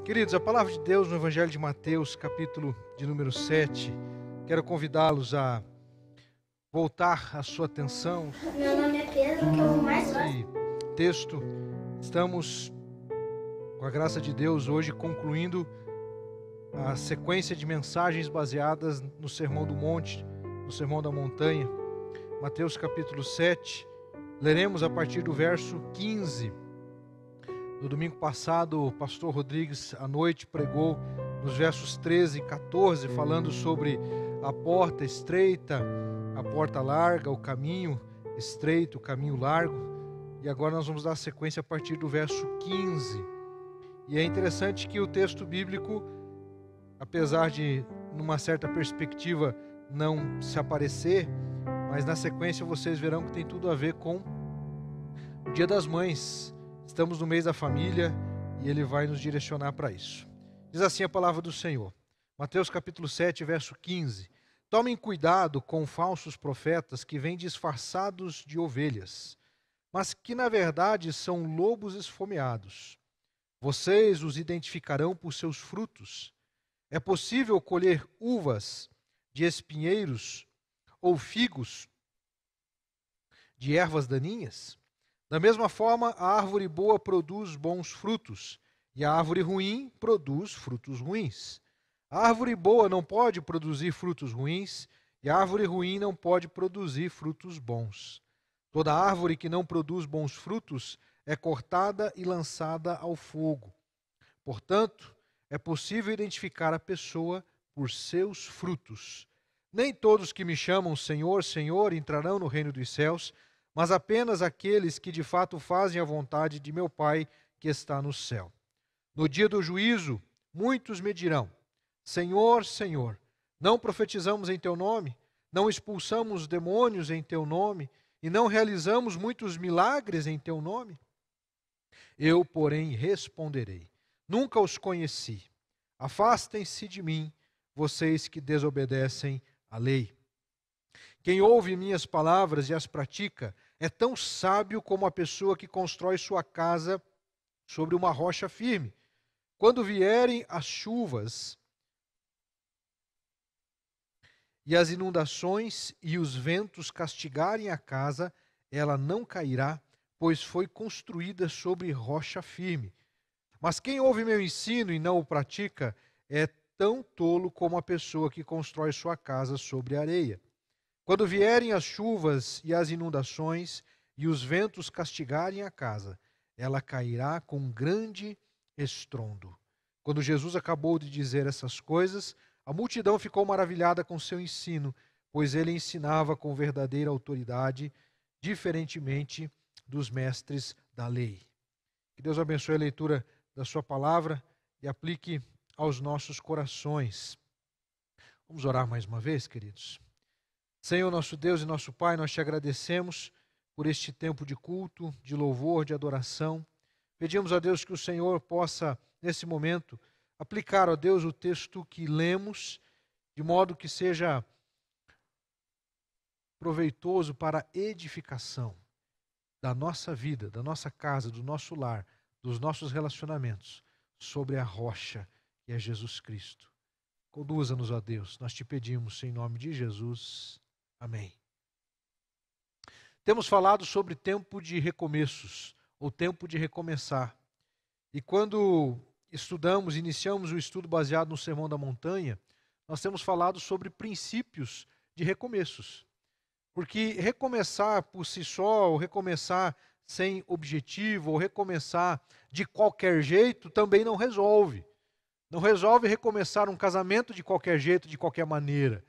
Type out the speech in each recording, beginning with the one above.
Queridos, a palavra de Deus no Evangelho de Mateus, capítulo de número 7, quero convidá-los a voltar a sua atenção. Meu nome é Pedro, que eu mais gosto. Esse texto, estamos, com a graça de Deus, hoje concluindo a sequência de mensagens baseadas no Sermão do Monte, no Sermão da Montanha. Mateus capítulo 7, leremos a partir do verso 15. No domingo passado, o pastor Rodrigues, à noite, pregou nos versos 13 e 14, falando sobre a porta estreita, a porta larga, o caminho estreito, o caminho largo. E agora nós vamos dar sequência a partir do verso 15. E é interessante que o texto bíblico, apesar de, numa certa perspectiva, não se aparecer, mas na sequência vocês verão que tem tudo a ver com o Dia das Mães. Estamos no mês da família e ele vai nos direcionar para isso. Diz assim a palavra do Senhor. Mateus capítulo 7, verso 15. Tomem cuidado com falsos profetas que vêm disfarçados de ovelhas, mas que na verdade são lobos esfomeados. Vocês os identificarão por seus frutos. É possível colher uvas de espinheiros ou figos de ervas daninhas? Da mesma forma, a árvore boa produz bons frutos, e a árvore ruim produz frutos ruins. A árvore boa não pode produzir frutos ruins, e a árvore ruim não pode produzir frutos bons. Toda árvore que não produz bons frutos é cortada e lançada ao fogo. Portanto, é possível identificar a pessoa por seus frutos. Nem todos que me chamam Senhor, Senhor entrarão no reino dos céus, mas apenas aqueles que de fato fazem a vontade de meu Pai que está no céu. No dia do juízo, muitos me dirão: Senhor, Senhor, não profetizamos em teu nome? Não expulsamos demônios em teu nome? E não realizamos muitos milagres em teu nome? Eu, porém, responderei: nunca os conheci. Afastem-se de mim, vocês que desobedecem à lei. Quem ouve minhas palavras e as pratica é tão sábio como a pessoa que constrói sua casa sobre uma rocha firme. Quando vierem as chuvas e as inundações e os ventos castigarem a casa, ela não cairá, pois foi construída sobre rocha firme. Mas quem ouve meu ensino e não o pratica é tão tolo como a pessoa que constrói sua casa sobre areia. Quando vierem as chuvas e as inundações e os ventos castigarem a casa, ela cairá com grande estrondo. Quando Jesus acabou de dizer essas coisas, a multidão ficou maravilhada com seu ensino, pois ele ensinava com verdadeira autoridade, diferentemente dos mestres da lei. Que Deus abençoe a leitura da sua palavra e aplique aos nossos corações. Vamos orar mais uma vez, queridos? Senhor, nosso Deus e nosso Pai, nós te agradecemos por este tempo de culto, de louvor, de adoração. Pedimos a Deus que o Senhor possa, nesse momento, aplicar, ó Deus, o texto que lemos, de modo que seja proveitoso para a edificação da nossa vida, da nossa casa, do nosso lar, dos nossos relacionamentos, sobre a rocha que é Jesus Cristo. Conduza-nos, ó Deus, nós te pedimos em nome de Jesus. Amém. Temos falado sobre tempo de recomeços, ou tempo de recomeçar. E quando iniciamos o estudo baseado no Sermão da Montanha, nós temos falado sobre princípios de recomeços. Porque recomeçar por si só, ou recomeçar sem objetivo, ou recomeçar de qualquer jeito, também não resolve. Não resolve recomeçar um casamento de qualquer jeito, de qualquer maneira.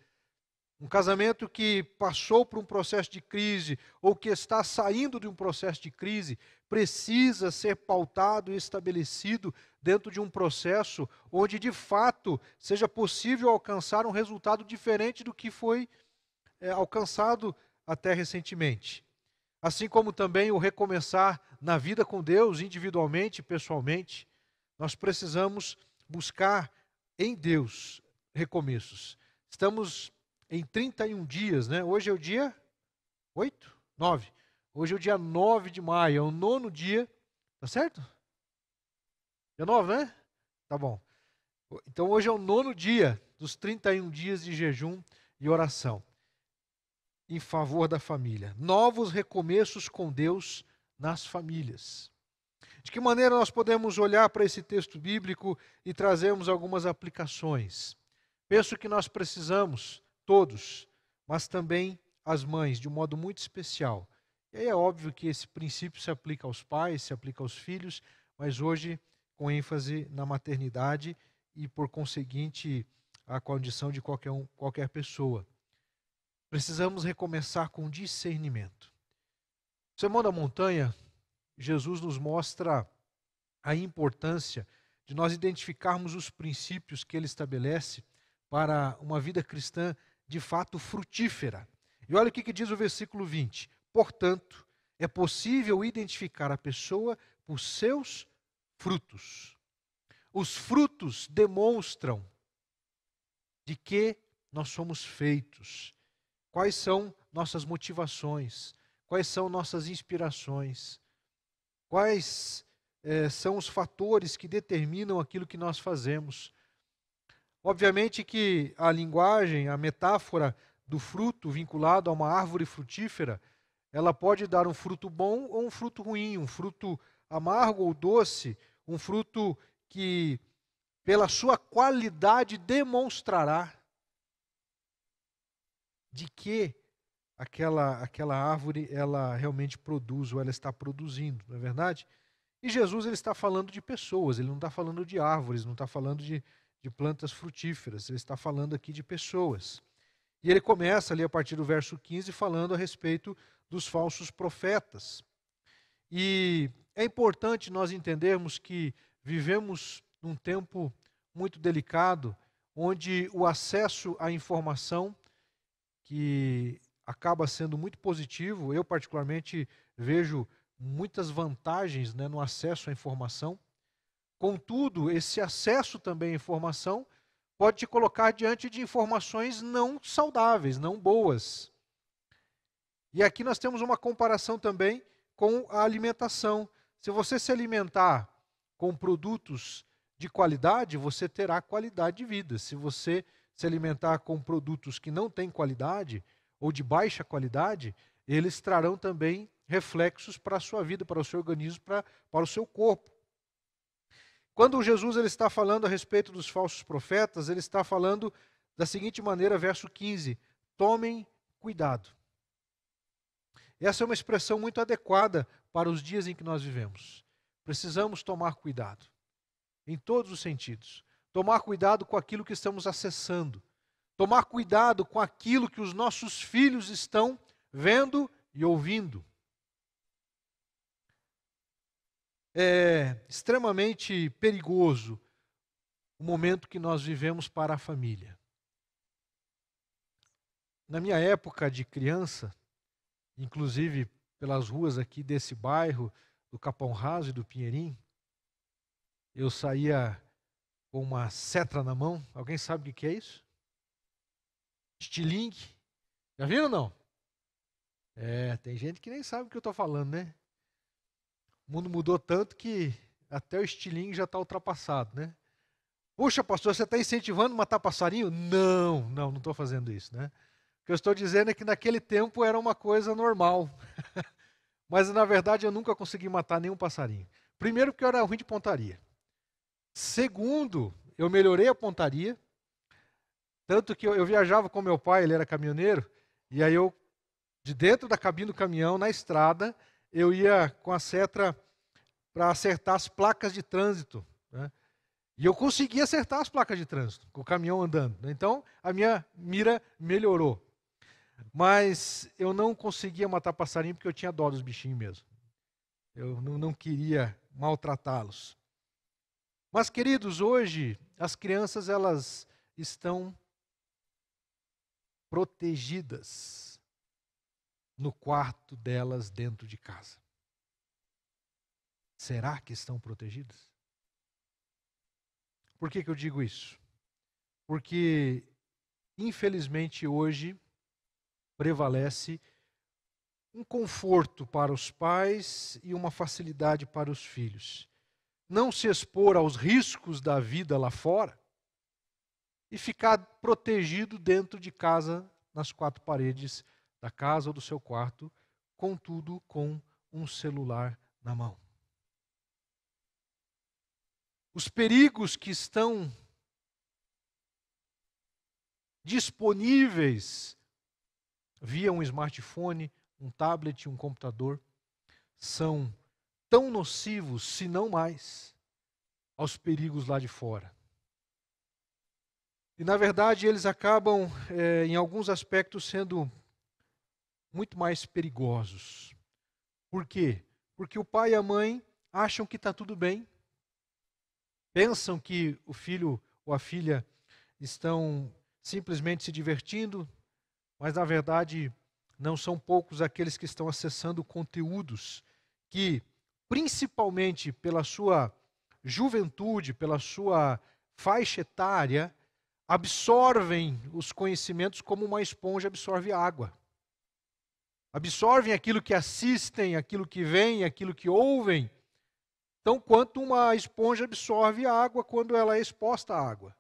Um casamento que passou por um processo de crise ou que está saindo de um processo de crise precisa ser pautado e estabelecido dentro de um processo onde de fato seja possível alcançar um resultado diferente do que foi alcançado até recentemente. Assim como também o recomeçar na vida com Deus, individualmente, pessoalmente, nós precisamos buscar em Deus recomeços. Estamos em 31 dias, né? Hoje é o dia 8? 9. Hoje é o dia 9 de maio, é o 9º dia, tá certo? Dia 9, né? Tá bom. Então hoje é o 9º dia dos 31 dias de jejum e oração em favor da família. Novos recomeços com Deus nas famílias. De que maneira nós podemos olhar para esse texto bíblico e trazermos algumas aplicações? Penso que nós precisamos, todos, mas também as mães, de um modo muito especial. E aí é óbvio que esse princípio se aplica aos pais, se aplica aos filhos, mas hoje com ênfase na maternidade e, por conseguinte, a condição de qualquer pessoa. Precisamos recomeçar com discernimento. No Sermão da Montanha, Jesus nos mostra a importância de nós identificarmos os princípios que ele estabelece para uma vida cristã de fato frutífera. E olha o que diz o versículo 20. Portanto, é possível identificar a pessoa por seus frutos. Os frutos demonstram de que nós somos feitos. Quais são nossas motivações? Quais são nossas inspirações? Quais são os fatores que determinam aquilo que nós fazemos? Obviamente que a linguagem, a metáfora do fruto vinculado a uma árvore frutífera, ela pode dar um fruto bom ou um fruto ruim, um fruto amargo ou doce, um fruto que, pela sua qualidade, demonstrará de que aquela árvore ela realmente produz ou ela está produzindo, não é verdade? E Jesus ele está falando de pessoas, ele não está falando de árvores, não está falando de plantas frutíferas, ele está falando aqui de pessoas. E ele começa ali a partir do verso 15 falando a respeito dos falsos profetas. E é importante nós entendermos que vivemos num tempo muito delicado, onde o acesso à informação, que acaba sendo muito positivo, eu particularmente vejo muitas vantagens, né, no acesso à informação. Contudo, esse acesso também à informação pode te colocar diante de informações não saudáveis, não boas. E aqui nós temos uma comparação também com a alimentação. Se você se alimentar com produtos de qualidade, você terá qualidade de vida. Se você se alimentar com produtos que não têm qualidade ou de baixa qualidade, eles trarão também reflexos para a sua vida, para o seu organismo, para o seu corpo. Quando Jesus ele está falando a respeito dos falsos profetas, ele está falando da seguinte maneira, verso 15: tomem cuidado. Essa é uma expressão muito adequada para os dias em que nós vivemos. Precisamos tomar cuidado, em todos os sentidos. Tomar cuidado com aquilo que estamos acessando. Tomar cuidado com aquilo que os nossos filhos estão vendo e ouvindo. É extremamente perigoso o momento que nós vivemos para a família. Na minha época de criança, inclusive pelas ruas aqui desse bairro, do Capão Raso e do Pinheirim, eu saía com uma setra na mão. Alguém sabe o que é isso? Estilingue. Já viram ou não? Tem gente que nem sabe o que eu estou falando, né? O mundo mudou tanto que até o estilingue já está ultrapassado, né? Puxa, pastor, você está incentivando matar passarinho? Não estou fazendo isso, né? O que eu estou dizendo é que naquele tempo era uma coisa normal. Mas, na verdade, eu nunca consegui matar nenhum passarinho. Primeiro, porque eu era ruim de pontaria. Segundo, eu melhorei a pontaria. Tanto que eu viajava com meu pai, ele era caminhoneiro, e aí eu, de dentro da cabine do caminhão, na estrada, eu ia com a setra para acertar as placas de trânsito, né? E eu consegui acertar as placas de trânsito, com o caminhão andando, né? Então, a minha mira melhorou. Mas eu não conseguia matar passarinho porque eu tinha dó dos bichinhos mesmo. Eu não queria maltratá-los. Mas, queridos, hoje as crianças elas estão protegidas no quarto delas dentro de casa. Será que estão protegidas? Por que eu digo isso? Porque, infelizmente, hoje prevalece um conforto para os pais e uma facilidade para os filhos. não se expor aos riscos da vida lá fora e ficar protegido dentro de casa, nas quatro paredes da casa ou do seu quarto, contudo com um celular na mão. Os perigos que estão disponíveis via um smartphone, um tablet, um computador, são tão nocivos, se não mais, aos perigos lá de fora. E, na verdade, eles acabam, em alguns aspectos, sendo muito mais perigosos. Por quê? Porque o pai e a mãe acham que está tudo bem, pensam que o filho ou a filha estão simplesmente se divertindo, mas, na verdade, não são poucos aqueles que estão acessando conteúdos que, principalmente pela sua juventude, pela sua faixa etária, absorvem os conhecimentos como uma esponja absorve água. Absorvem aquilo que assistem, aquilo que veem, aquilo que ouvem, tão quanto uma esponja absorve água quando ela é exposta à água.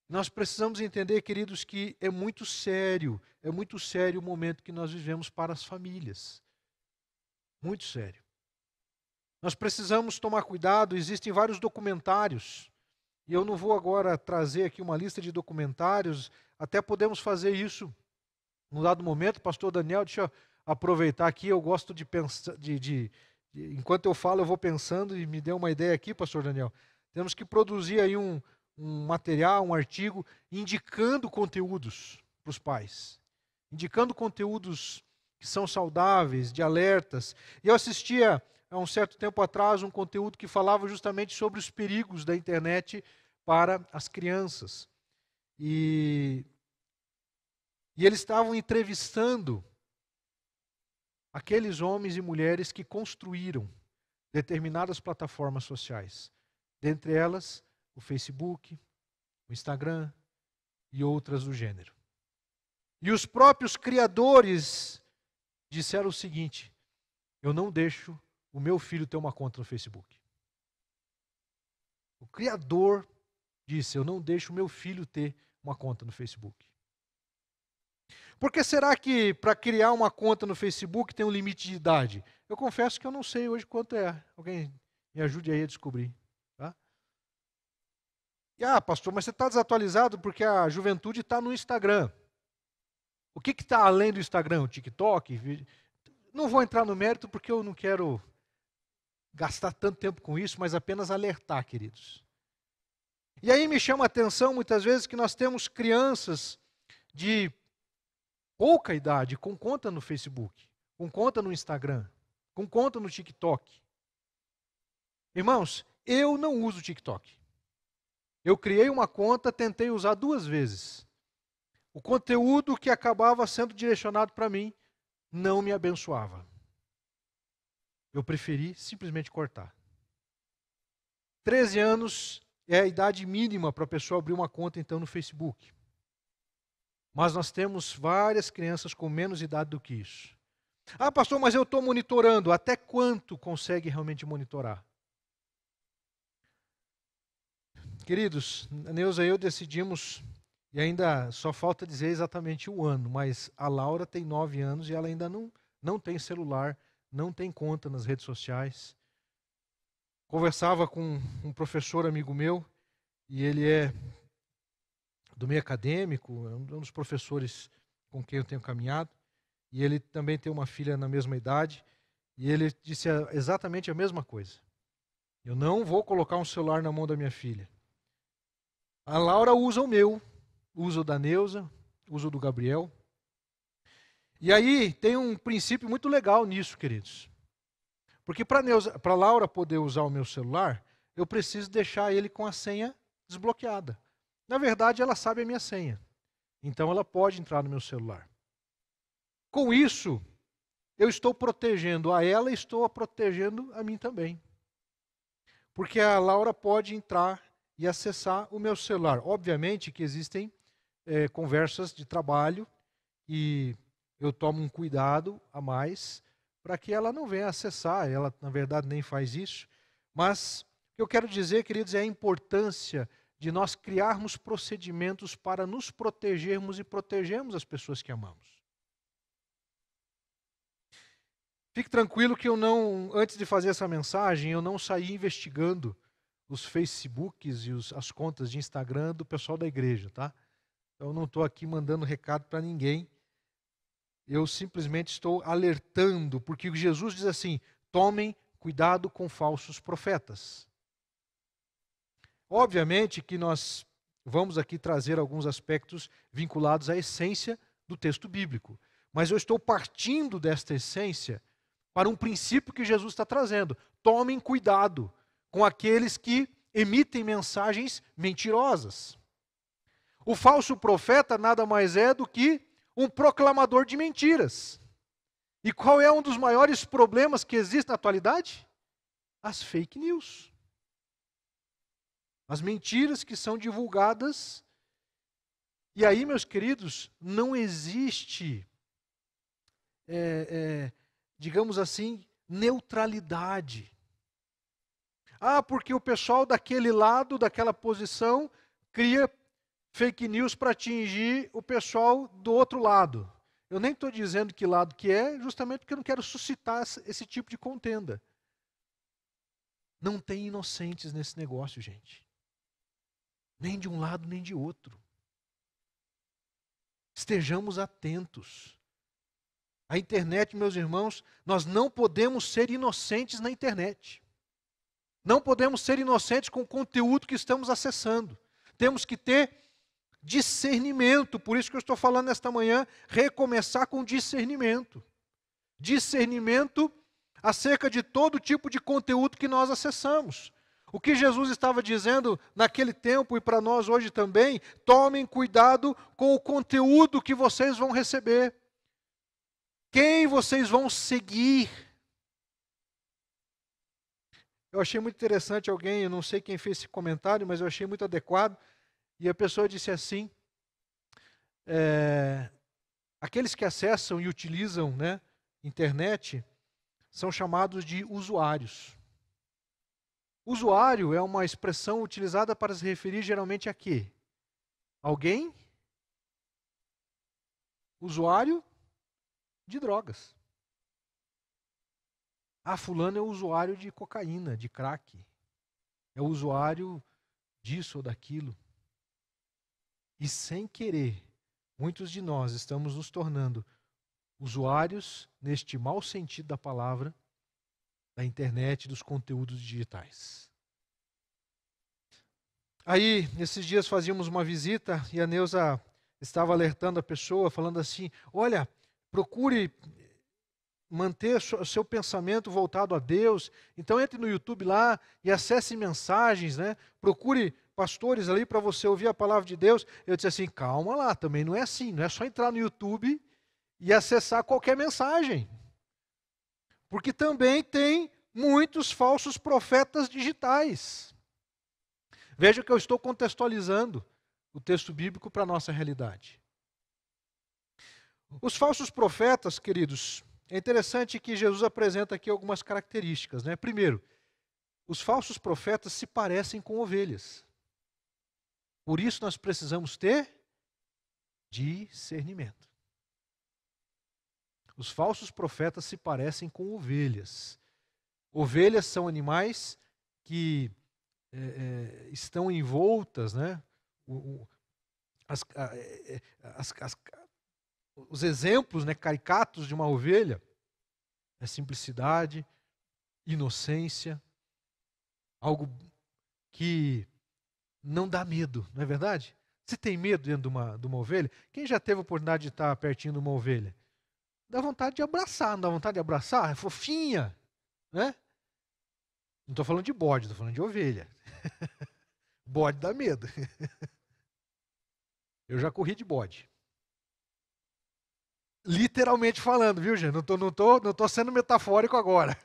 Nós precisamos entender, queridos, que é muito sério o momento que nós vivemos para as famílias. Muito sério. Nós precisamos tomar cuidado, existem vários documentários, e eu não vou agora trazer aqui uma lista de documentários, até podemos fazer isso num dado momento. Pastor Daniel, deixa eu aproveitar aqui, eu gosto de pensar, enquanto eu falo eu vou pensando, e me deu uma ideia aqui, pastor Daniel. Temos que produzir aí um material, um artigo, indicando conteúdos para os pais. Indicando conteúdos que são saudáveis, de alertas. E eu assistia, há um certo tempo atrás, um conteúdo que falava justamente sobre os perigos da internet para as crianças. E eles estavam entrevistando aqueles homens e mulheres que construíram determinadas plataformas sociais. Dentre elas, o Facebook, o Instagram e outras do gênero. E os próprios criadores disseram o seguinte: eu não deixo o meu filho ter uma conta no Facebook. O criador disse: eu não deixo o meu filho ter uma conta no Facebook. Por que será que para criar uma conta no Facebook tem um limite de idade? Eu confesso que eu não sei hoje quanto é. Alguém me ajude aí a descobrir. Tá? E, pastor, mas você está desatualizado porque a juventude está no Instagram. O que está além do Instagram? O TikTok? Não vou entrar no mérito porque eu não quero gastar tanto tempo com isso, mas apenas alertar, queridos. E aí me chama a atenção muitas vezes que nós temos crianças de pouca idade com conta no Facebook, com conta no Instagram, com conta no TikTok. Irmãos, eu não uso TikTok. Eu criei uma conta, tentei usar 2 vezes. O conteúdo que acabava sendo direcionado para mim não me abençoava. Eu preferi simplesmente cortar. 13 anos é a idade mínima para a pessoa abrir uma conta, então, no Facebook. Mas nós temos várias crianças com menos idade do que isso. Pastor, mas eu estou monitorando. Até quanto consegue realmente monitorar? Queridos, a Neuza e eu decidimos, e ainda só falta dizer exatamente o ano, mas a Laura tem 9 anos e ela ainda não tem celular, não tem conta nas redes sociais. Conversava com um professor amigo meu, e ele é do meio acadêmico, é um dos professores com quem eu tenho caminhado, e ele também tem uma filha na mesma idade, e ele disse exatamente a mesma coisa. Eu não vou colocar um celular na mão da minha filha. A Laura usa o meu, usa o da Neuza, usa o do Gabriel. E aí tem um princípio muito legal nisso, queridos. Porque para a Laura poder usar o meu celular, eu preciso deixar ele com a senha desbloqueada. Na verdade, ela sabe a minha senha. Então ela pode entrar no meu celular. Com isso, eu estou protegendo a ela e estou protegendo a mim também. Porque a Laura pode entrar e acessar o meu celular. Obviamente que existem conversas de trabalho e eu tomo um cuidado a mais para que ela não venha acessar. Ela, na verdade, nem faz isso. Mas o que eu quero dizer, queridos, é a importância de nós criarmos procedimentos para nos protegermos e protegermos as pessoas que amamos. Fique tranquilo que eu não, antes de fazer essa mensagem, eu não saí investigando os Facebooks e as contas de Instagram do pessoal da igreja, tá? Eu não estou aqui mandando recado para ninguém. Eu simplesmente estou alertando, porque Jesus diz assim: tomem cuidado com falsos profetas. Obviamente que nós vamos aqui trazer alguns aspectos vinculados à essência do texto bíblico. Mas eu estou partindo desta essência para um princípio que Jesus está trazendo. Tomem cuidado com aqueles que emitem mensagens mentirosas. O falso profeta nada mais é do que um proclamador de mentiras. E qual é um dos maiores problemas que existe na atualidade? As fake news. As mentiras que são divulgadas. E aí, meus queridos, não existe, digamos assim, neutralidade. Ah, porque o pessoal daquele lado, daquela posição, cria fake news para atingir o pessoal do outro lado. Eu nem estou dizendo que lado que é, justamente porque eu não quero suscitar esse tipo de contenda. Não tem inocentes nesse negócio, gente. Nem de um lado, nem de outro. Estejamos atentos. A internet, meus irmãos, nós não podemos ser inocentes na internet. Não podemos ser inocentes com o conteúdo que estamos acessando. Temos que ter discernimento. Por isso que eu estou falando nesta manhã, recomeçar com discernimento. Discernimento acerca de todo tipo de conteúdo que nós acessamos. O que Jesus estava dizendo naquele tempo e para nós hoje também, tomem cuidado com o conteúdo que vocês vão receber. Quem vocês vão seguir. Eu achei muito interessante alguém, eu não sei quem fez esse comentário, mas eu achei muito adequado. E a pessoa disse assim, aqueles que acessam e utilizam, né, internet são chamados de usuários. Usuário é uma expressão utilizada para se referir geralmente a quê? Alguém? Usuário de drogas. Ah, fulano é usuário de cocaína, de crack. É usuário disso ou daquilo. E sem querer, muitos de nós estamos nos tornando usuários, neste mau sentido da palavra, da internet, dos conteúdos digitais. Aí, nesses dias fazíamos uma visita e a Neuza estava alertando a pessoa, falando assim, olha, procure manter o seu pensamento voltado a Deus. Então entre no YouTube lá e acesse mensagens, né? Procure pastores ali para você ouvir a palavra de Deus. Eu disse assim, calma lá, também não é assim, não é só entrar no YouTube e acessar qualquer mensagem. Porque também tem muitos falsos profetas digitais. Veja que eu estou contextualizando o texto bíblico para a nossa realidade. Os falsos profetas, queridos, é interessante que Jesus apresenta aqui algumas características, né? Primeiro, os falsos profetas se parecem com ovelhas. Por isso nós precisamos ter discernimento. Os falsos profetas se parecem com ovelhas. Ovelhas são animais que estão envoltas, né? Os exemplos, né, caricatos de uma ovelha é simplicidade, inocência, algo que não dá medo, não é verdade? Você tem medo dentro de uma ovelha? Quem já teve a oportunidade de estar pertinho de uma ovelha? Dá vontade de abraçar, não dá vontade de abraçar? É fofinha, né? Não estou falando de bode, estou falando de ovelha. Bode dá medo. Eu já corri de bode. Literalmente falando, viu, gente? Não tô sendo metafórico agora.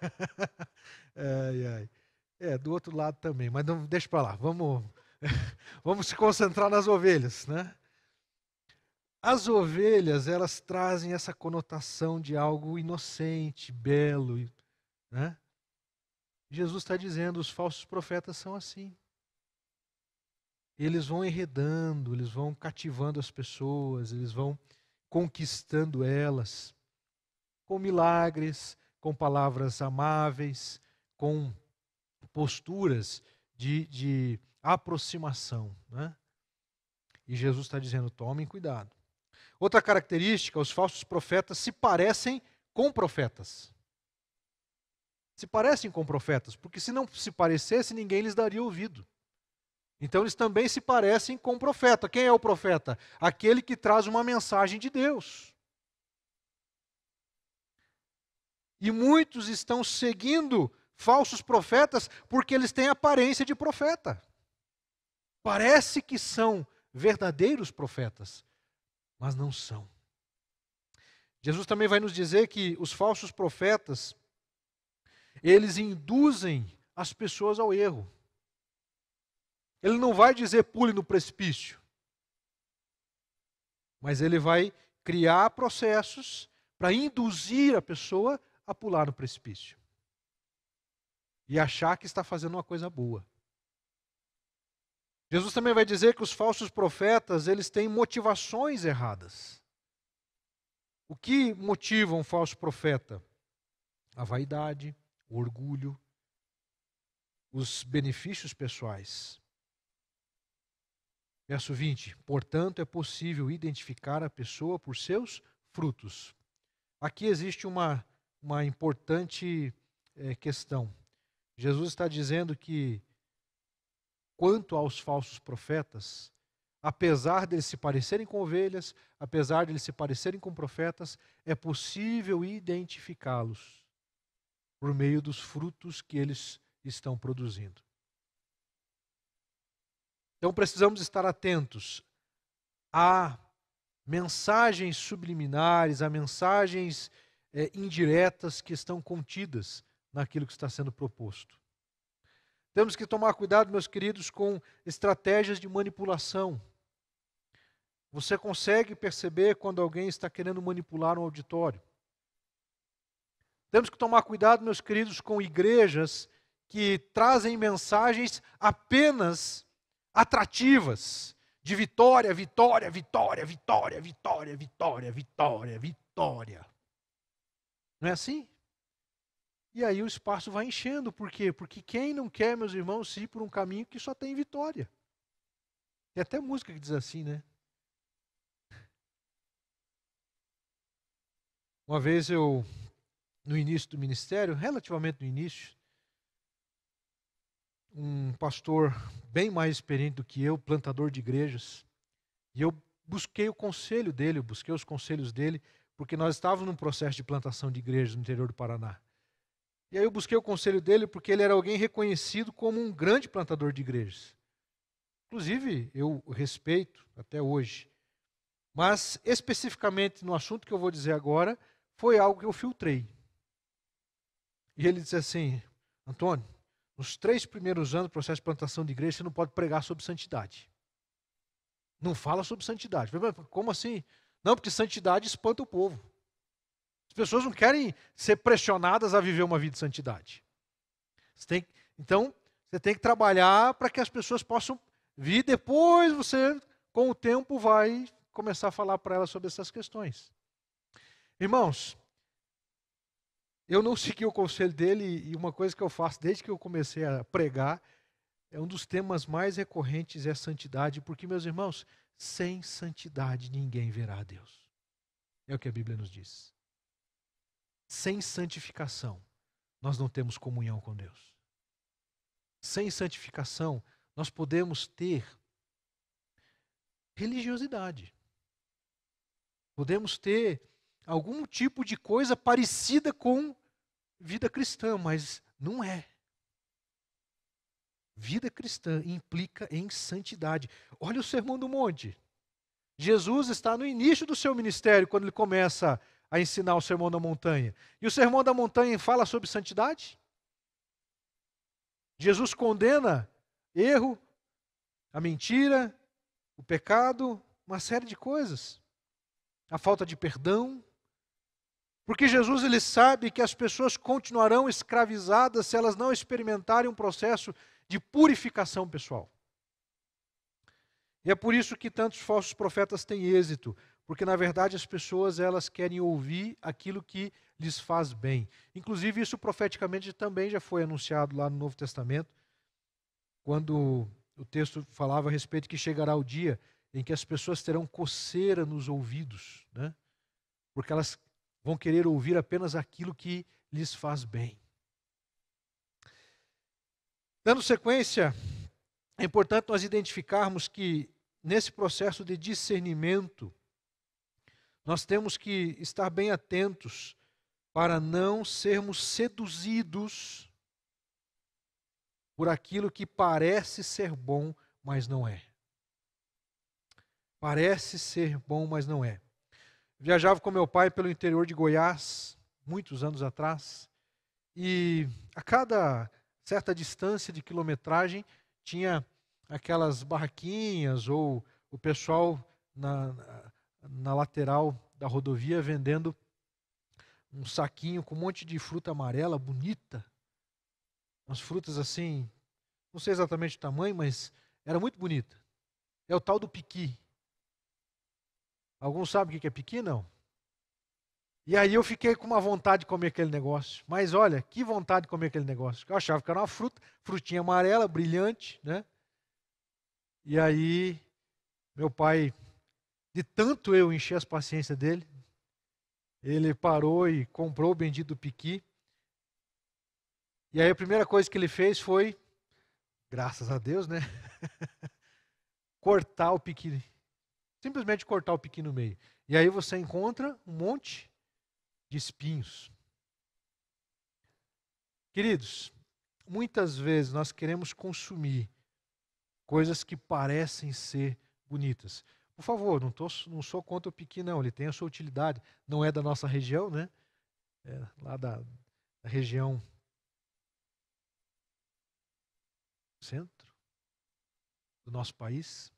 Do outro lado também, mas não, deixa para lá. Vamos se concentrar nas ovelhas, né? As ovelhas, elas trazem essa conotação de algo inocente, belo, né? Jesus está dizendo, os falsos profetas são assim. Eles vão enredando, eles vão cativando as pessoas, eles vão conquistando elas, com milagres, com palavras amáveis, com posturas de aproximação, né? E Jesus está dizendo, tomem cuidado. Outra característica, os falsos profetas se parecem com profetas. Se parecem com profetas, porque se não se parecesse, ninguém lhes daria ouvido. Então eles também se parecem com o profeta. Quem é o profeta? Aquele que traz uma mensagem de Deus. E muitos estão seguindo falsos profetas porque eles têm aparência de profeta. Parece que são verdadeiros profetas, mas não são. Jesus também vai nos dizer que os falsos profetas, eles induzem as pessoas ao erro. Ele não vai dizer pule no precipício, mas ele vai criar processos para induzir a pessoa a pular no precipício e achar que está fazendo uma coisa boa. Jesus também vai dizer que os falsos profetas, eles têm motivações erradas. O que motiva um falso profeta? A vaidade, o orgulho, os benefícios pessoais. Verso 20. Portanto, é possível identificar a pessoa por seus frutos. Aqui existe uma importante questão. Jesus está dizendo que, quanto aos falsos profetas, apesar de eles se parecerem com ovelhas, apesar de eles se parecerem com profetas, é possível identificá-los por meio dos frutos que eles estão produzindo. Então precisamos estar atentos a mensagens subliminares, a mensagens indiretas que estão contidas naquilo que está sendo proposto. Temos que tomar cuidado, meus queridos, com estratégias de manipulação. Você consegue perceber quando alguém está querendo manipular um auditório. Temos que tomar cuidado, meus queridos, com igrejas que trazem mensagens apenas atrativas, de vitória, vitória, vitória, vitória, vitória, vitória, vitória, vitória. Não é assim? E aí o espaço vai enchendo. Por quê? Porque quem não quer, meus irmãos, ir por um caminho que só tem vitória? Tem até música que diz assim, né? Uma vez no início do ministério, relativamente no início, um pastor bem mais experiente do que eu, plantador de igrejas, e eu busquei o conselho dele, eu busquei os conselhos dele, porque nós estávamos num processo de plantação de igrejas no interior do Paraná. E aí eu busquei o conselho dele porque ele era alguém reconhecido como um grande plantador de igrejas. Inclusive, eu o respeito até hoje. Mas, especificamente no assunto que eu vou dizer agora, foi algo que eu filtrei. E ele disse assim, Antônio, nos 3 primeiros anos do processo de plantação de igreja, você não pode pregar sobre santidade. Não fala sobre santidade. Como assim? Não, porque santidade espanta o povo. As pessoas não querem ser pressionadas a viver uma vida de santidade. Então, você tem que trabalhar para que as pessoas possam vir. Depois você, com o tempo, vai começar a falar para elas sobre essas questões. Irmãos, eu não segui o conselho dele e uma coisa que eu faço desde que eu comecei a pregar, um dos temas mais recorrentes é a santidade, porque, meus irmãos, sem santidade ninguém verá a Deus. É o que a Bíblia nos diz. Sem santificação, nós não temos comunhão com Deus. Sem santificação, nós podemos ter religiosidade. Podemos ter algum tipo de coisa parecida com vida cristã, mas não é. Vida cristã implica em santidade. Olha o Sermão do Monte. Jesus está no início do seu ministério, quando ele começa a ensinar o Sermão da Montanha. E o Sermão da Montanha fala sobre santidade? Jesus condena erro, a mentira, o pecado, uma série de coisas. A falta de perdão. Porque Jesus ele sabe que as pessoas continuarão escravizadas se elas não experimentarem um processo de purificação pessoal. E é por isso que tantos falsos profetas têm êxito, porque na verdade as pessoas elas querem ouvir aquilo que lhes faz bem. Inclusive isso profeticamente também já foi anunciado lá no Novo Testamento, quando o texto falava a respeito que chegará o dia em que as pessoas terão coceira nos ouvidos, né? Porque elas vão querer ouvir apenas aquilo que lhes faz bem. Dando sequência, é importante nós identificarmos que nesse processo de discernimento, nós temos que estar bem atentos para não sermos seduzidos por aquilo que parece ser bom, mas não é. Parece ser bom, mas não é. Viajava com meu pai pelo interior de Goiás, muitos anos atrás, e a cada certa distância de quilometragem tinha aquelas barraquinhas ou o pessoal na lateral da rodovia vendendo um saquinho com um monte de fruta amarela, bonita. Umas frutas assim, não sei exatamente o tamanho, mas era muito bonita. É o tal do piqui. Alguns sabem o que é piqui, não? E aí eu fiquei com uma vontade de comer aquele negócio. Mas olha, que vontade de comer aquele negócio. Eu achava que era uma frutinha amarela, brilhante, né? E aí, meu pai, de tanto eu encher as paciências dele, ele parou e comprou o bendito piqui. E aí a primeira coisa que ele fez foi, graças a Deus, né? Cortar o piqui. Simplesmente cortar o piqui no meio. E aí você encontra um monte de espinhos. Queridos, muitas vezes nós queremos consumir coisas que parecem ser bonitas. Por favor, não sou contra o piqui, não. Ele tem a sua utilidade. Não é da nossa região, né? É lá da região centro do nosso país.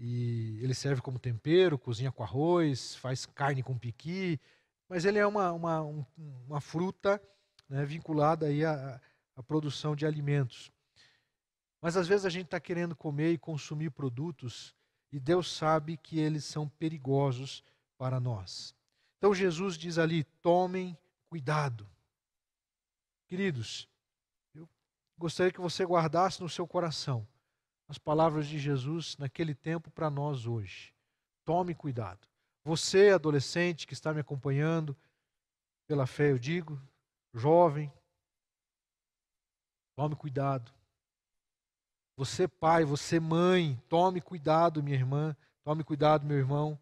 E ele serve como tempero, cozinha com arroz, faz carne com piqui. Mas ele é uma fruta, né, vinculada aí à produção de alimentos. Mas às vezes a gente está querendo comer e consumir produtos e Deus sabe que eles são perigosos para nós. Então Jesus diz ali, tomem cuidado. Queridos, eu gostaria que você guardasse no seu coração as palavras de Jesus naquele tempo para nós hoje. Tome cuidado. Você, adolescente que está me acompanhando, pela fé eu digo, jovem, tome cuidado. Você, pai, você, mãe, tome cuidado, minha irmã, tome cuidado, meu irmão,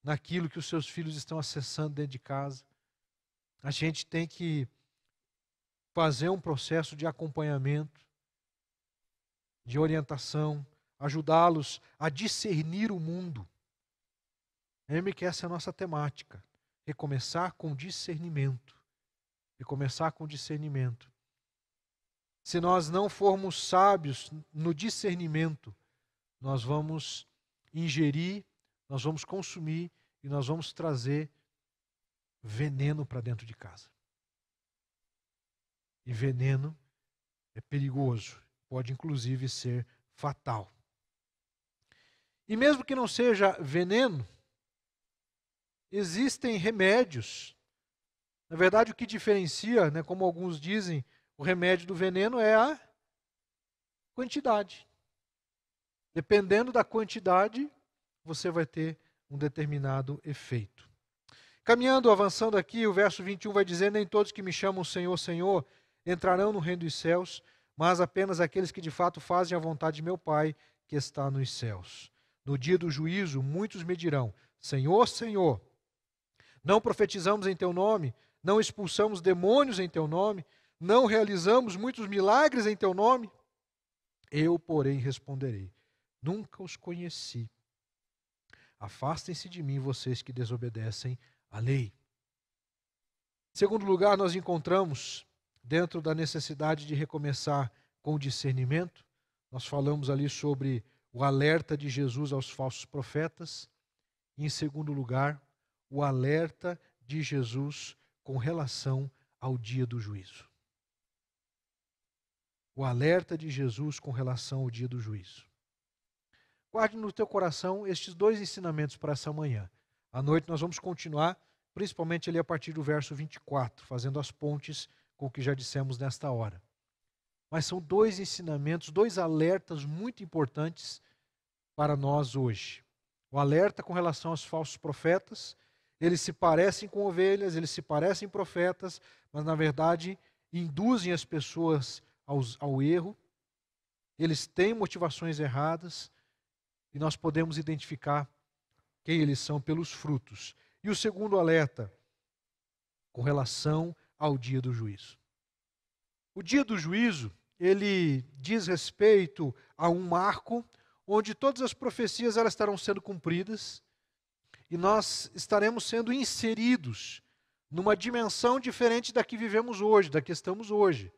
naquilo que os seus filhos estão acessando dentro de casa. A gente tem que fazer um processo de acompanhamento, de orientação, ajudá-los a discernir o mundo. Lembre que essa é a nossa temática. Recomeçar com discernimento. Recomeçar com discernimento. Se nós não formos sábios no discernimento, nós vamos ingerir, nós vamos consumir e nós vamos trazer veneno para dentro de casa. E veneno é perigoso, pode inclusive ser fatal. E mesmo que não seja veneno, existem remédios. Na verdade, o que diferencia, né, como alguns dizem, o remédio do veneno é a quantidade. Dependendo da quantidade, você vai ter um determinado efeito. Caminhando, avançando aqui, o verso 21 vai dizer, nem todos que me chamam Senhor, Senhor, entrarão no reino dos céus, mas apenas aqueles que de fato fazem a vontade de meu Pai, que está nos céus. No dia do juízo, muitos me dirão, Senhor, Senhor, não profetizamos em teu nome, não expulsamos demônios em teu nome, não realizamos muitos milagres em teu nome? Eu, porém, responderei, nunca os conheci. Afastem-se de mim, vocês que desobedecem à lei. Em segundo lugar, nós encontramos, dentro da necessidade de recomeçar com o discernimento, nós falamos ali sobre o alerta de Jesus aos falsos profetas. E, em segundo lugar, o alerta de Jesus com relação ao dia do juízo. O alerta de Jesus com relação ao dia do juízo. Guarde no teu coração estes dois ensinamentos para essa manhã. À noite nós vamos continuar, principalmente ali a partir do verso 24, fazendo as pontes com o que já dissemos nesta hora. Mas são dois ensinamentos, dois alertas muito importantes para nós hoje. O alerta com relação aos falsos profetas. Eles se parecem com ovelhas, eles se parecem profetas, mas na verdade induzem as pessoas ao erro. Eles têm motivações erradas e nós podemos identificar quem eles são pelos frutos. E o segundo alerta, com relação ao dia do juízo. O dia do juízo, ele diz respeito a um marco onde todas as profecias elas estarão sendo cumpridas e nós estaremos sendo inseridos numa dimensão diferente da que vivemos hoje, da que estamos hoje,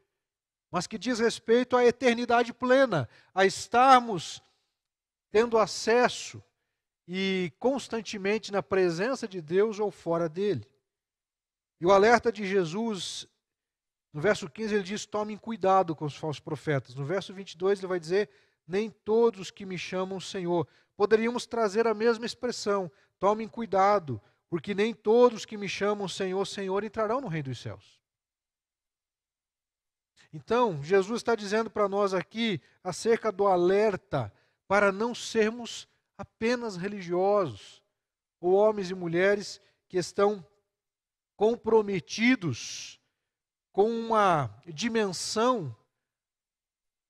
mas que diz respeito à eternidade plena, a estarmos tendo acesso e constantemente na presença de Deus ou fora dele. E o alerta de Jesus, no verso 15 ele diz, tomem cuidado com os falsos profetas. No verso 22 ele vai dizer, nem todos que me chamam Senhor. Poderíamos trazer a mesma expressão, tomem cuidado, porque nem todos que me chamam Senhor, Senhor entrarão no reino dos céus. Então, Jesus está dizendo para nós aqui acerca do alerta para não sermos apenas religiosos ou homens e mulheres que estão comprometidos com uma dimensão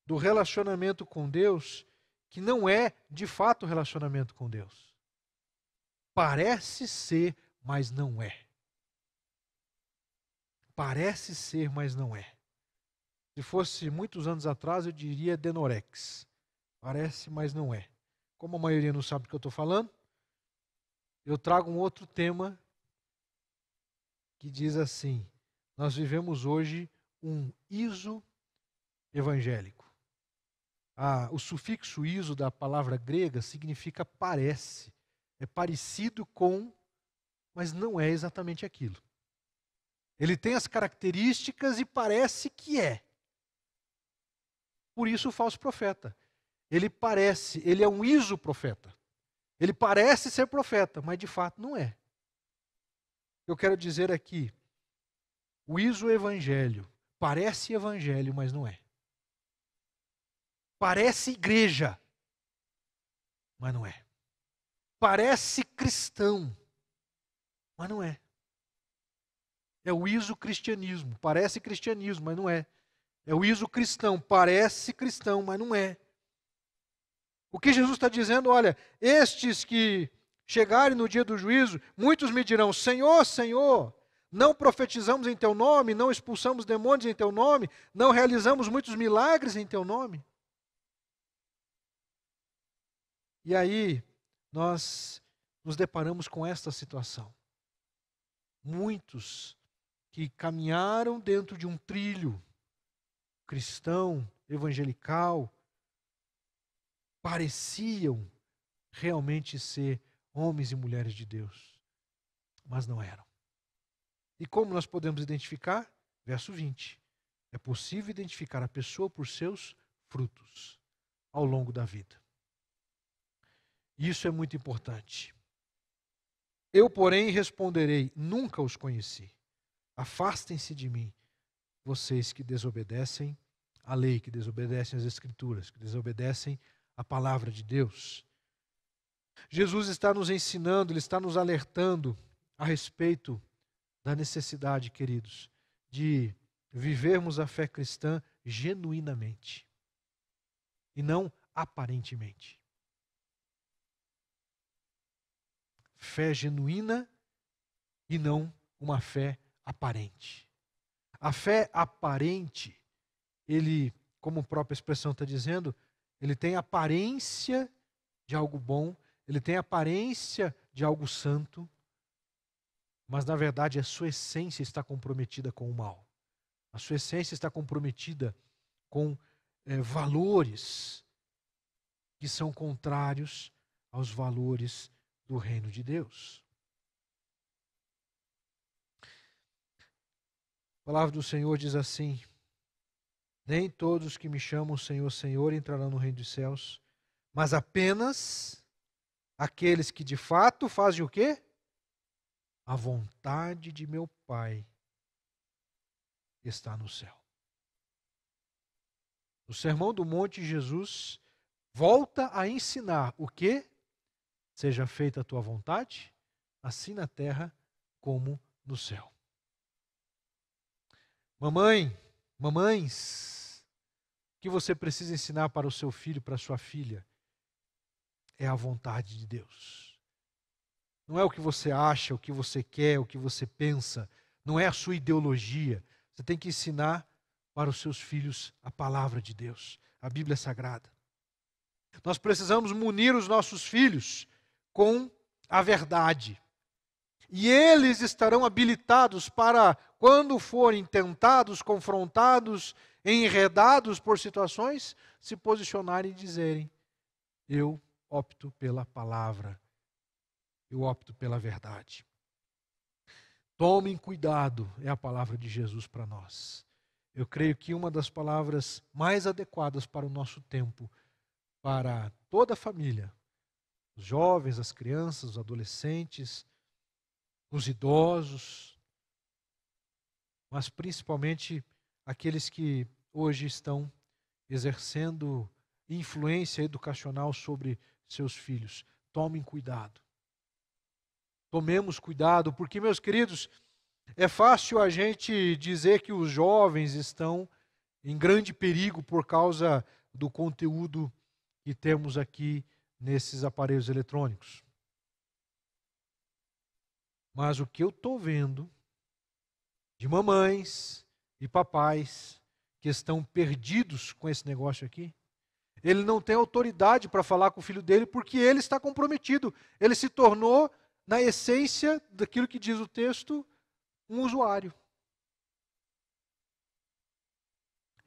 do relacionamento com Deus que não é de fato relacionamento com Deus. Parece ser, mas não é. Parece ser, mas não é. Se fosse muitos anos atrás, eu diria Denorex. Parece, mas não é. Como a maioria não sabe do que eu estou falando, eu trago um outro tema que diz assim, nós vivemos hoje um iso evangélico. O sufixo iso da palavra grega significa parece. É parecido com, mas não é exatamente aquilo. Ele tem as características e parece que é. Por isso o falso profeta. Ele é um iso-profeta. Ele parece ser profeta, mas de fato não é. Eu quero dizer aqui, o iso-evangelho parece evangelho, mas não é. Parece igreja, mas não é. Parece cristão, mas não é. É o iso-cristianismo, parece cristianismo, mas não é. É o iso-cristão, parece cristão, mas não é. O que Jesus está dizendo, olha, estes que chegarem no dia do juízo, muitos me dirão, Senhor, Senhor, não profetizamos em Teu nome, não expulsamos demônios em Teu nome, não realizamos muitos milagres em Teu nome. E aí, nós nos deparamos com esta situação. Muitos que caminharam dentro de um trilho cristão, evangelical, pareciam realmente ser homens e mulheres de Deus, mas não eram. E como nós podemos identificar? Verso 20. É possível identificar a pessoa por seus frutos ao longo da vida. Isso é muito importante. Eu, porém, responderei, nunca os conheci. Afastem-se de mim, vocês que desobedecem à lei, que desobedecem às Escrituras, que desobedecem à palavra de Deus. Jesus está nos ensinando, Ele está nos alertando a respeito da necessidade, queridos, de vivermos a fé cristã genuinamente e não aparentemente. Fé genuína e não uma fé aparente. A fé aparente, ele, como a própria expressão está dizendo, ele tem aparência de algo bom, ele tem aparência de algo santo, mas na verdade a sua essência está comprometida com o mal. A sua essência está comprometida com valores que são contrários aos valores do reino de Deus. palavra do Senhor diz assim: nem todos que me chamam Senhor, Senhor entrarão no reino dos céus, mas apenas aqueles que de fato fazem o quê? A vontade de meu Pai que está no céu. No Sermão do Monte, Jesus volta a ensinar o quê? Seja feita a tua vontade, assim na terra como no céu. Mamães, o que você precisa ensinar para o seu filho, para a sua filha, é a vontade de Deus. Não é o que você acha, o que você quer, o que você pensa, não é a sua ideologia. Você tem que ensinar para os seus filhos a palavra de Deus, a Bíblia Sagrada. Nós precisamos munir os nossos filhos com a verdade. E eles estarão habilitados para, quando forem tentados, confrontados, enredados por situações, se posicionarem e dizerem: eu opto pela palavra, eu opto pela verdade. Tomem cuidado, é a palavra de Jesus para nós. Eu creio que uma das palavras mais adequadas para o nosso tempo, para toda a família, os jovens, as crianças, os adolescentes, os idosos, mas principalmente aqueles que hoje estão exercendo influência educacional sobre seus filhos. Tomem cuidado. Tomemos cuidado, porque, meus queridos, é fácil a gente dizer que os jovens estão em grande perigo por causa do conteúdo que temos aqui nesses aparelhos eletrônicos. Mas o que eu estou vendo de mamães e papais que estão perdidos com esse negócio aqui, ele não tem autoridade para falar com o filho dele porque ele está comprometido. Ele se tornou, na essência daquilo que diz o texto, um usuário.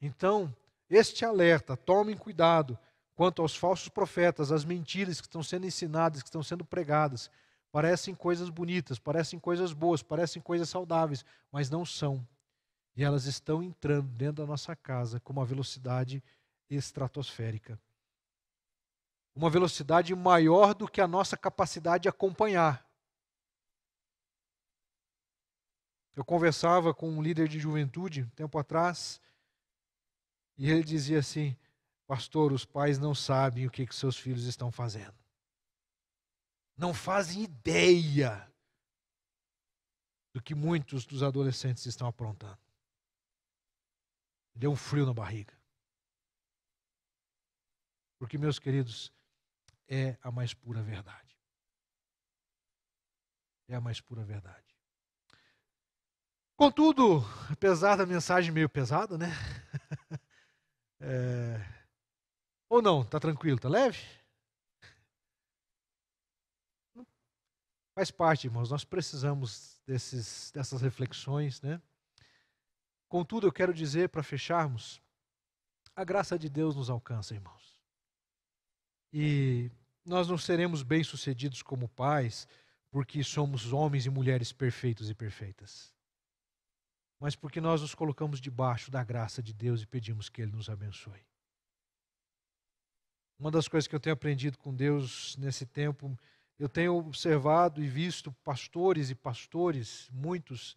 Então, este alerta, tomem cuidado quanto aos falsos profetas, às mentiras que estão sendo ensinadas, que estão sendo pregadas. Parecem coisas bonitas, parecem coisas boas, parecem coisas saudáveis, mas não são. E elas estão entrando dentro da nossa casa com uma velocidade estratosférica. Uma velocidade maior do que a nossa capacidade de acompanhar. Eu conversava com um líder de juventude, um tempo atrás, e ele dizia assim: pastor, os pais não sabem o que seus filhos estão fazendo. Não fazem ideia do que muitos dos adolescentes estão aprontando. Deu um frio na barriga. Porque, meus queridos, é a mais pura verdade. É a mais pura verdade. Contudo, apesar da mensagem meio pesada, né? Ou não, tá tranquilo, tá leve? Faz parte, irmãos, nós precisamos dessas reflexões, né? Contudo, eu quero dizer, para fecharmos, a graça de Deus nos alcança, irmãos. E nós não seremos bem-sucedidos como pais porque somos homens e mulheres perfeitos e perfeitas, mas porque nós nos colocamos debaixo da graça de Deus e pedimos que Ele nos abençoe. Uma das coisas que eu tenho aprendido com Deus nesse tempo, eu tenho observado e visto pastores e pastores, muitos,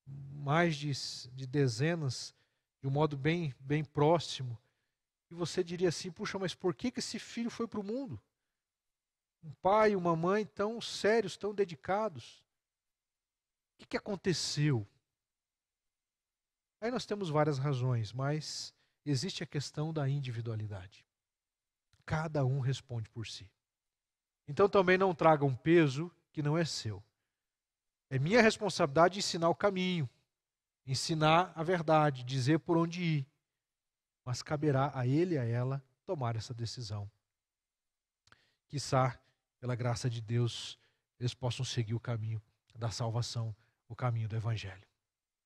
mais de dezenas, de um modo bem próximo, e você diria assim: puxa, mas por que esse filho foi para o mundo? Um pai e uma mãe tão sérios, tão dedicados. O que aconteceu? Aí nós temos várias razões, mas existe a questão da individualidade. Cada um responde por si. Então também não traga um peso que não é seu. É minha responsabilidade ensinar o caminho, ensinar a verdade, dizer por onde ir. Mas caberá a ele e a ela tomar essa decisão. Quiçá, pela graça de Deus, eles possam seguir o caminho da salvação, o caminho do Evangelho.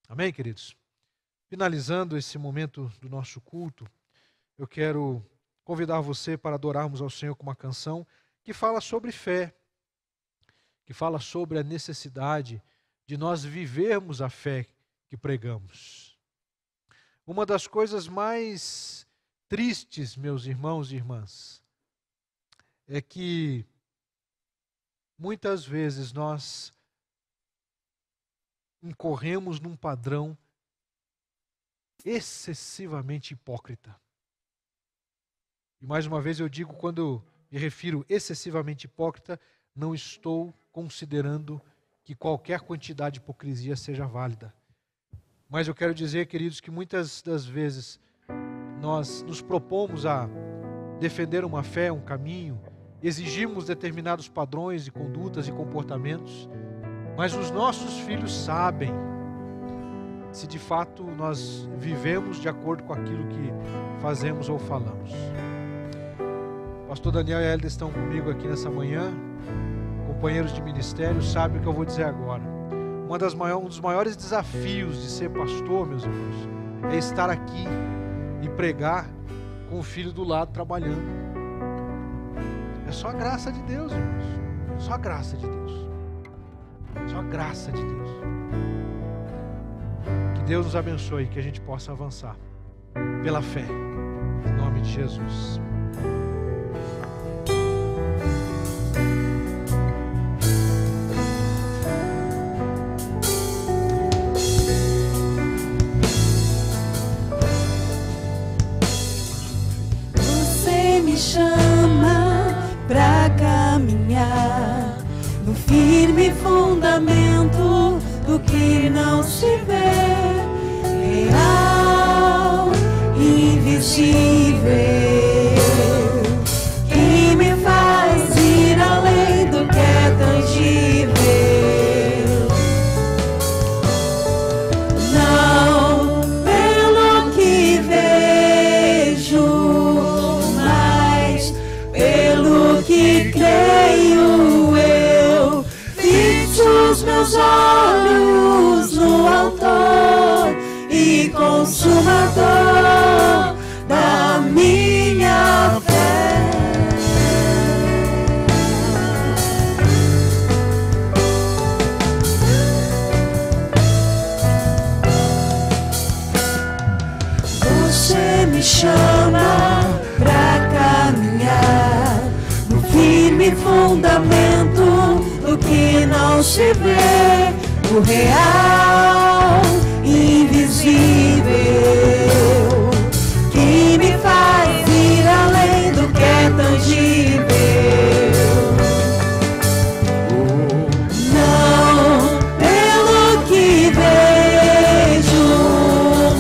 Amém, queridos? Finalizando esse momento do nosso culto, eu quero convidar você para adorarmos ao Senhor com uma canção que fala sobre fé, que fala sobre a necessidade de nós vivermos a fé que pregamos. Uma das coisas mais tristes, meus irmãos e irmãs, é que muitas vezes nós incorremos num padrão excessivamente hipócrita. E mais uma vez eu digo, quando me refiro excessivamente hipócrita, não estou considerando que qualquer quantidade de hipocrisia seja válida. Mas eu quero dizer, queridos, que muitas das vezes nós nos propomos a defender uma fé, um caminho, exigimos determinados padrões de condutas e comportamentos, mas os nossos filhos sabem se de fato nós vivemos de acordo com aquilo que fazemos ou falamos. Pastor Daniel e a Hélida estão comigo aqui nessa manhã, companheiros de ministério, sabem o que eu vou dizer agora. Um dos maiores desafios de ser pastor, meus irmãos, é estar aqui e pregar com o filho do lado trabalhando. É só a graça de Deus, irmãos. Só a graça de Deus. Só a graça de Deus. Que Deus nos abençoe e que a gente possa avançar pela fé. Em nome de Jesus. No firme fundamento do que não se vê, real, invisível, que me faz ir além do que é tangível. Não pelo que vejo, mas pelo que creio. Os meus olhos no autor e consumador da minha fé. Você me chama pra caminhar no firme fundamento do que não se vê, o real, invisível, que me faz ir além do que é tangível. Não pelo que vejo,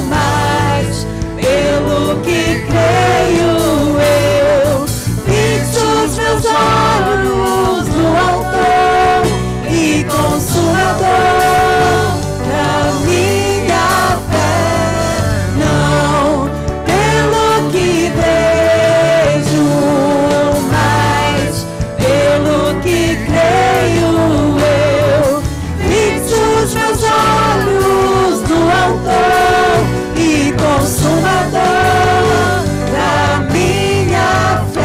mas pelo que creio eu, fixo os meus olhos no altar e consumador da minha fé. Não pelo que vejo, mas pelo que creio eu, fixo os meus olhos no autor e consumador da minha fé.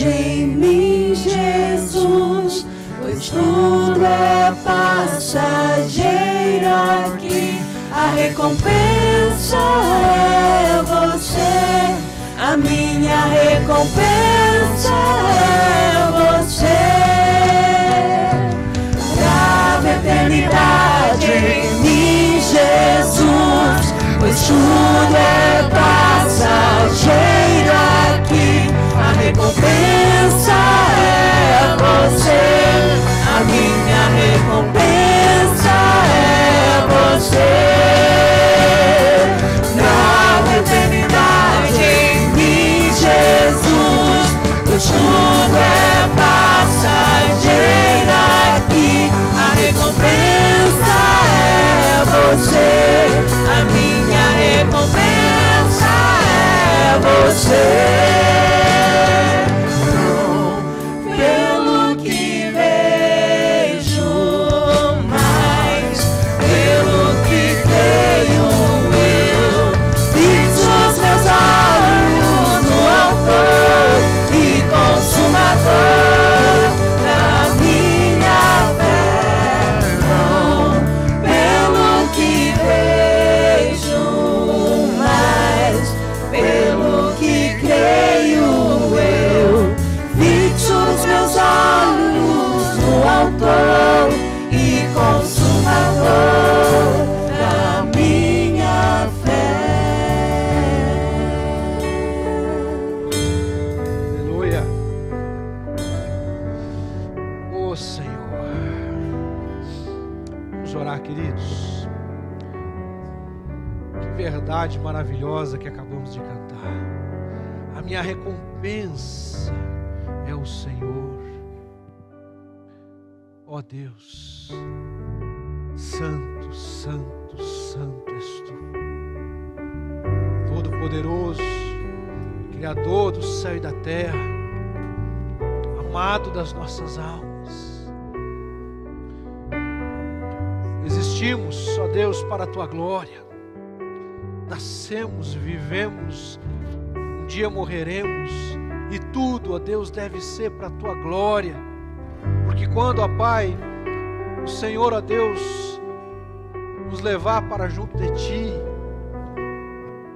Em mim, Jesus, pois tudo é passageiro aqui. A recompensa é você, a minha recompensa é você. Grava a eternidade em mim, Jesus, pois tudo é passageiro aqui. A recompensa é você, a minha recompensa é você. Na eternidade em mim, Jesus, pois tudo é passageiro aqui. A recompensa é você, a minha recompensa é você. verdade maravilhosa que acabamos de cantar. A minha recompensa é o Senhor. Ó Deus, santo, santo, santo és tu, Todo-Poderoso, Criador do céu e da terra, amado das nossas almas. Existimos, ó Deus, para a tua glória. Nascemos, vivemos, um dia morreremos, e tudo, ó Deus, deve ser para a tua glória. Porque quando, ó Pai, o Senhor, ó Deus, nos levar para junto de ti,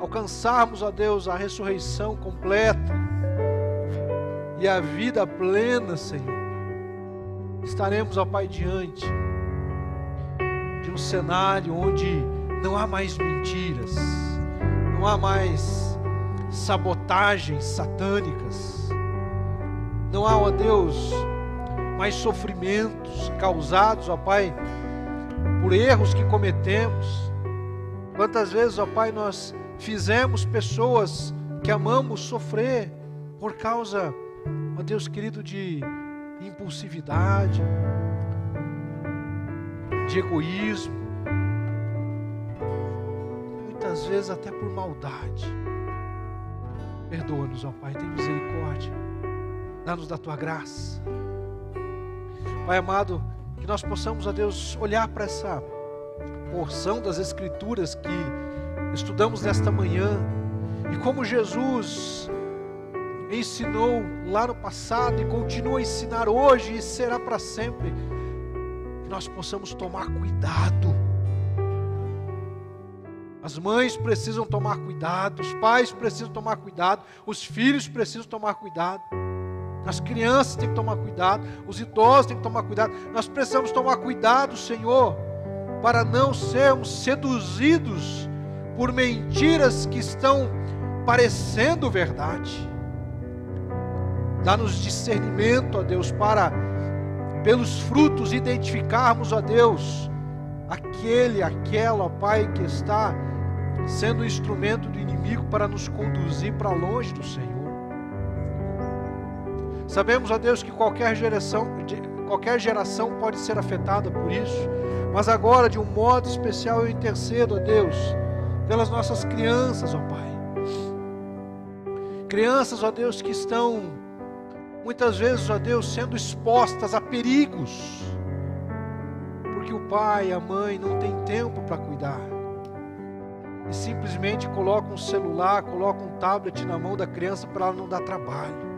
alcançarmos, ó Deus, a ressurreição completa e a vida plena, Senhor, estaremos, ó Pai, diante de um cenário onde não há mais mentiras, não há mais sabotagens satânicas, não há, ó Deus, mais sofrimentos causados, ó Pai, por erros que cometemos. Quantas vezes, ó Pai, nós fizemos pessoas que amamos sofrer por causa, ó Deus querido, de impulsividade, de egoísmo, muitas vezes até por maldade. Perdoa-nos, ó Pai, tem misericórdia, dá-nos da tua graça. Pai amado, que nós possamos, ó Deus, olhar para essa porção das Escrituras que estudamos nesta manhã, e como Jesus ensinou lá no passado e continua a ensinar hoje e será para sempre, que nós possamos tomar cuidado. As mães precisam tomar cuidado, os pais precisam tomar cuidado, os filhos precisam tomar cuidado, as crianças têm que tomar cuidado, os idosos têm que tomar cuidado. Nós precisamos tomar cuidado, Senhor, para não sermos seduzidos por mentiras que estão parecendo verdade. Dá-nos discernimento, ó Deus, para pelos frutos identificarmos, ó Deus, aquela, ó Pai, que está sendo instrumento do inimigo para nos conduzir para longe do Senhor. Sabemos, ó Deus, que qualquer geração pode ser afetada por isso, mas agora, de um modo especial, eu intercedo, ó Deus, pelas nossas crianças, ó Pai. Crianças, ó Deus, que estão muitas vezes, ó Deus, sendo expostas a perigos, porque o pai e a mãe não têm tempo para cuidar, e simplesmente colocam um celular, colocam um tablet na mão da criança para ela não dar trabalho.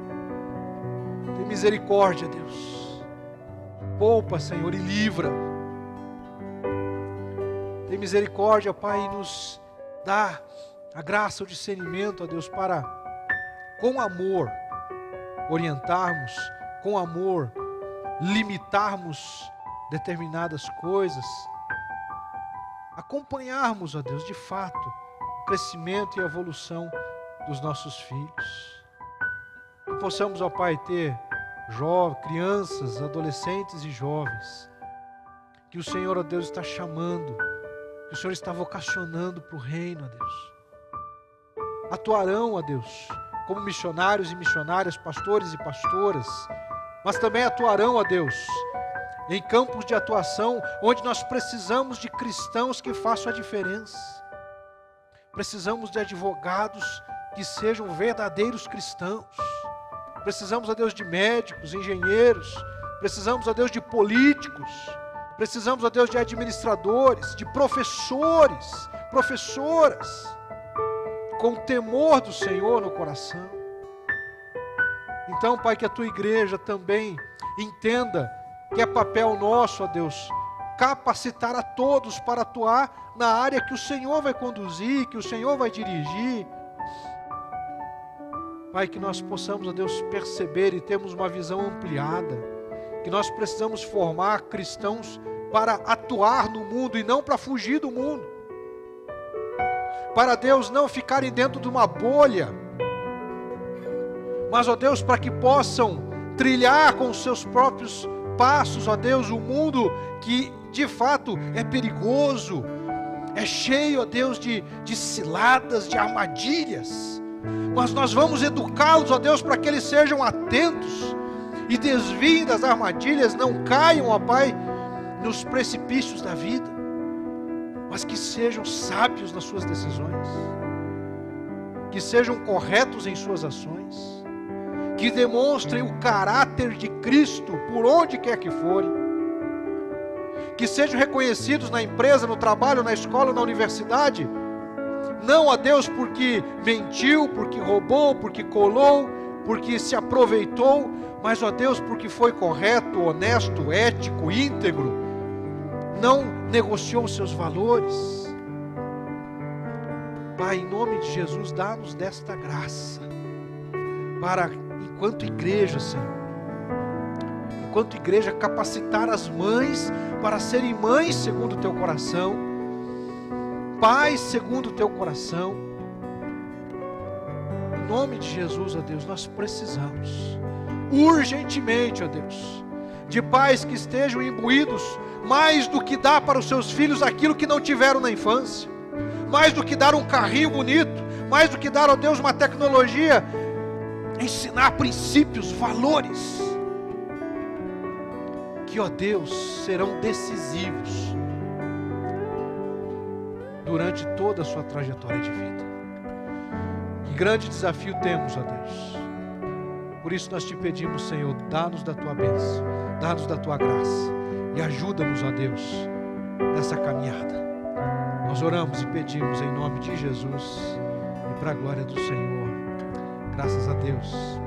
Tem misericórdia, Deus. Poupa, Senhor, e livra. Tem misericórdia, Pai, e nos dá a graça, o discernimento, ó Deus, para, com amor, orientarmos, com amor, limitarmos determinadas coisas, acompanharmos, ó Deus, de fato, o crescimento e a evolução dos nossos filhos. Que possamos, ó Pai, ter crianças, adolescentes e jovens, que o Senhor, ó Deus, está chamando, que o Senhor está vocacionando para o reino, ó Deus. Atuarão, ó Deus, como missionários e missionárias, pastores e pastoras, mas também atuarão, ó Deus, em campos de atuação, onde nós precisamos de cristãos que façam a diferença. Precisamos de advogados que sejam verdadeiros cristãos. Precisamos, ó Deus, de médicos, engenheiros. Precisamos, ó Deus, de políticos. Precisamos, ó Deus, de administradores, de professores, professoras, com o temor do Senhor no coração. Então, Pai, que a Tua igreja também entenda que é papel nosso, ó Deus, capacitar a todos para atuar na área que o Senhor vai conduzir, que o Senhor vai dirigir. Pai, que nós possamos, ó Deus, perceber e termos uma visão ampliada, que nós precisamos formar cristãos para atuar no mundo e não para fugir do mundo. Para, Deus, não ficarem dentro de uma bolha, mas, ó Deus, para que possam trilhar com os seus próprios passos, ó Deus, o mundo que de fato é perigoso, é cheio, ó Deus, de ciladas, de armadilhas. Mas nós vamos educá-los, ó Deus, para que eles sejam atentos e desviem das armadilhas, não caiam, ó Pai, nos precipícios da vida, mas que sejam sábios nas suas decisões, que sejam corretos em suas ações, que demonstrem o caráter de Cristo por onde quer que forem, que sejam reconhecidos na empresa, no trabalho, na escola, na universidade, não, ó Deus, porque mentiu, porque roubou, porque colou, porque se aproveitou, mas, ó Deus, porque foi correto, honesto, ético, íntegro, não negociou seus valores. Pai, em nome de Jesus, dá-nos desta graça, para, enquanto igreja, Senhor, enquanto igreja, capacitar as mães para serem mães segundo o teu coração, pais segundo o teu coração. Em nome de Jesus, ó Deus, nós precisamos urgentemente, ó Deus, de pais que estejam imbuídos mais do que dar para os seus filhos aquilo que não tiveram na infância, mais do que dar um carrinho bonito, mais do que dar, ó Deus, uma tecnologia, ensinar princípios, valores, que, ó Deus, serão decisivos durante toda a sua trajetória de vida. Que grande desafio temos, ó Deus. Por isso nós te pedimos, Senhor, dá-nos da tua bênção, dá-nos da tua graça e ajuda-nos, ó Deus, nessa caminhada. Nós oramos e pedimos em nome de Jesus e para a glória do Senhor. Graças a Deus.